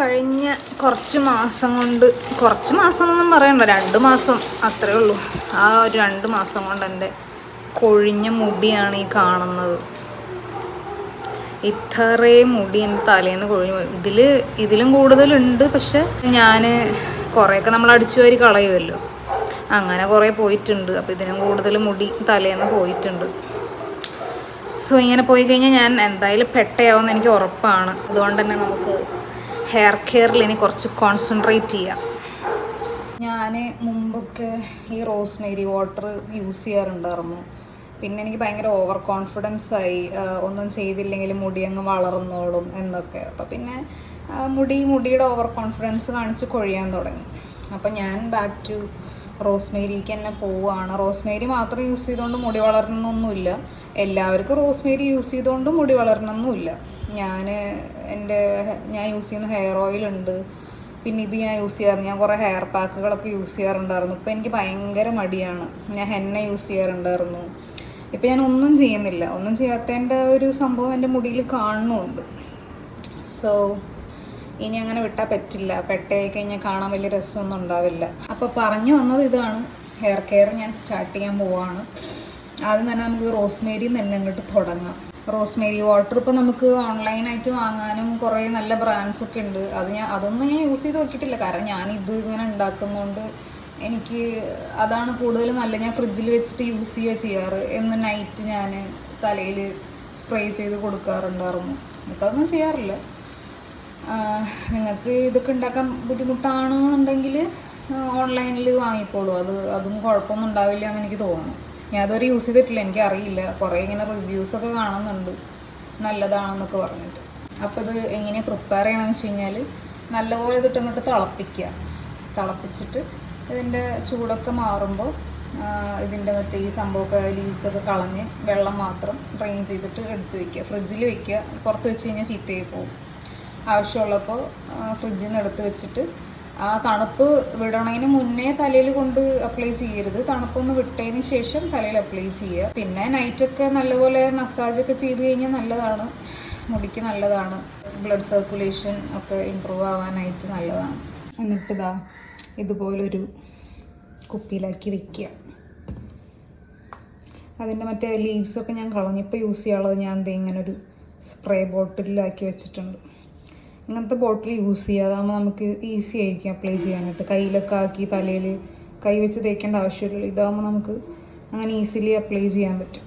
കഴിഞ്ഞ കുറച്ച് മാസം കൊണ്ട്, കുറച്ച് മാസം എന്നൊന്നും പറയണ്ട, 2 മാസം അത്രേ ഉള്ളൂ. ആ ഒരു 2 മാസം കൊണ്ട് എൻ്റെ കൊഴിഞ്ഞ മുടിയാണ് ഈ കാണുന്നത്. ഇത്രയും മുടി എൻ്റെ തലേന്ന് കൊഴിഞ്ഞു. ഇതിലും കൂടുതലുണ്ട്. പക്ഷെ ഞാൻ കുറേയൊക്കെ നമ്മൾ അടിച്ചു വാരി കളയുമല്ലോ, അങ്ങനെ കുറേ പോയിട്ടുണ്ട്. അപ്പോൾ ഇതിനും കൂടുതൽ മുടി തലേന്ന് പോയിട്ടുണ്ട്. സോ ഇങ്ങനെ പോയി കഴിഞ്ഞാൽ ഞാൻ എന്തായാലും പെട്ടയാവുമെന്ന് എനിക്ക് ഉറപ്പാണ്. അതുകൊണ്ട് തന്നെ നമുക്ക് ഹെയർ കെയറിൽ ഇനി കുറച്ച് കോൺസെൻട്രേറ്റ് ചെയ്യാം. ഞാൻ മുമ്പൊക്കെ ഈ റോസ്മേരി വാട്ടർ യൂസ് ചെയ്യാറുണ്ടായിരുന്നു. പിന്നെ എനിക്ക് ഭയങ്കര ഓവർ കോൺഫിഡൻസ് ആയി, ഒന്നും ചെയ്തില്ലെങ്കിൽ മുടി അങ്ങ് വളർന്നോളും എന്നൊക്കെ. അപ്പോൾ പിന്നെ മുടിയുടെ ഓവർ കോൺഫിഡൻസ് കാണിച്ച് കൊഴിയാൻ തുടങ്ങി. അപ്പോൾ ഞാൻ ബാക്ക് ടു റോസ്മേരിക്ക് തന്നെ പോവുകയാണ്. റോസ്മേരി മാത്രം യൂസ് ചെയ്തുകൊണ്ട് മുടി വളരണമെന്നൊന്നുമില്ല. എല്ലാവർക്കും റോസ്മേരി യൂസ് ചെയ്തുകൊണ്ട് മുടി വളരണമെന്നൊന്നുമില്ല. ഞാൻ യൂസ് ചെയ്യുന്ന ഹെയർ ഓയിലുണ്ട്. പിന്നെ ഇത് ഞാൻ യൂസ് ചെയ്യാറുണ്ട്. ഞാൻ കുറേ ഹെയർ പാക്കുകളൊക്കെ യൂസ് ചെയ്യാറുണ്ടായിരുന്നു. ഇപ്പോൾ എനിക്ക് ഭയങ്കര മടിയാണ്. ഞാൻ ഹെന്ന യൂസ് ചെയ്യാറുണ്ടായിരുന്നു. ഇപ്പോൾ ഞാൻ ഒന്നും ചെയ്യുന്നില്ല. ഒന്നും ചെയ്യാത്തതിൻ്റെ ഒരു സംഭവം എൻ്റെ മുടിയിൽ കാണുന്നുമുണ്ട്. സോ ഇനി അങ്ങനെ വിട്ടാൽ പറ്റില്ല. പെട്ടയായി കഴിഞ്ഞാൽ കാണാൻ വലിയ രസമൊന്നും ഉണ്ടാവില്ല. അപ്പോൾ പറഞ്ഞു വന്നത് ഇതാണ്, ഹെയർ കെയർ ഞാൻ സ്റ്റാർട്ട് ചെയ്യാൻ പോവുകയാണ്. ആദ്യം തന്നെ നമുക്ക് റോസ്മേരി തന്നെ അങ്ങോട്ട് തുടങ്ങാം. റോസ്മേരി വാട്ടർ ഇപ്പോൾ നമുക്ക് ഓൺലൈനായിട്ട് വാങ്ങാനും കുറേ നല്ല ബ്രാൻഡ്സ് ഒക്കെ ഉണ്ട്. അതൊന്നും ഞാൻ യൂസ് ചെയ്ത് നോക്കിയിട്ടില്ല. കാരണം ഞാനിത് ഇങ്ങനെ ഉണ്ടാക്കുന്നതുകൊണ്ട് എനിക്ക് അതാണ് കൂടുതൽ നല്ലത്. ഞാൻ ഫ്രിഡ്ജിൽ വെച്ചിട്ട് യൂസ് ചെയ്യാറ്. എന്ന് നൈറ്റ് ഞാൻ തലയിൽ സ്പ്രേ ചെയ്ത് കൊടുക്കാറുണ്ടായിരുന്നു. ഇപ്പോൾ അതൊന്നും ചെയ്യാറില്ല. നിങ്ങൾക്ക് ഇതൊക്കെ ഉണ്ടാക്കാൻ ബുദ്ധിമുട്ടാണെന്നുണ്ടെങ്കിൽ ഓൺലൈനിൽ വാങ്ങിക്കോളൂ. അതും കുഴപ്പമൊന്നും ഉണ്ടാവില്ല എന്ന് എനിക്ക് തോന്നുന്നു. ഞാൻ അതുവരെ യൂസ് ചെയ്തിട്ടില്ല, എനിക്കറിയില്ല. കുറേ ഇങ്ങനെ റിവ്യൂസൊക്കെ കാണുന്നുണ്ട് നല്ലതാണെന്നൊക്കെ പറഞ്ഞിട്ട്. അപ്പോൾ ഇത് എങ്ങനെ പ്രിപ്പയർ ചെയ്യണമെന്ന് വെച്ച് കഴിഞ്ഞാൽ നല്ലപോലെ ഇതിട്ട് ഇങ്ങോട്ട് തിളപ്പിച്ചിട്ട് ഇതിൻ്റെ ചൂടൊക്കെ മാറുമ്പോൾ ഇതിൻ്റെ മറ്റേ ഈ സംഭവമൊക്കെ ലീവ്സൊക്കെ കളഞ്ഞ് വെള്ളം മാത്രം ഡ്രെയിൻ ചെയ്തിട്ട് എടുത്ത് വയ്ക്കുക. ഫ്രിഡ്ജിൽ വയ്ക്കുക. പുറത്ത് വെച്ച് കഴിഞ്ഞാൽ ചീത്തയായി പോകും. ആവശ്യമുള്ളപ്പോൾ ഫ്രിഡ്ജിൽ നിന്ന് എടുത്ത് വെച്ചിട്ട് ആ തണുപ്പ് വിടണതിന് മുന്നേ തലയിൽ കൊണ്ട് അപ്ലൈ ചെയ്യരുത്. തണുപ്പൊന്ന് വിട്ടതിന് ശേഷം തലയിൽ അപ്ലൈ ചെയ്യുക. പിന്നെ നൈറ്റൊക്കെ നല്ലപോലെ മസാജൊക്കെ ചെയ്ത് കഴിഞ്ഞാൽ നല്ലതാണ്, മുടിക്ക് നല്ലതാണ്. ബ്ലഡ് സർക്കുലേഷൻ ഒക്കെ ഇമ്പ്രൂവ് ആവാനായിട്ട് നല്ലതാണ്. എന്നിട്ടിതാ ഇതുപോലൊരു കുപ്പിയിലാക്കി വെക്കുക. അതിൻ്റെ മറ്റേ ലീവ്സൊക്കെ ഞാൻ കളഞ്ഞിപ്പോൾ യൂസ് ചെയ്യാനുള്ളത് ഞാൻ ഇങ്ങനൊരു സ്പ്രേ ബോട്ടിലാക്കി വെച്ചിട്ടുണ്ട്. ഇങ്ങനത്തെ ബോട്ടിൽ യൂസ് ചെയ്യുക. അതാകുമ്പോൾ നമുക്ക് ഈസി ആയിരിക്കും അപ്ലൈ ചെയ്യാനായിട്ട്. കയ്യിലൊക്കെ ആക്കി തലയിൽ കൈ വെച്ച് തേക്കേണ്ട ആവശ്യമില്ല. ഇതാകുമ്പോൾ നമുക്ക് അങ്ങനെ ഈസിലി അപ്ലൈ ചെയ്യാൻ പറ്റും.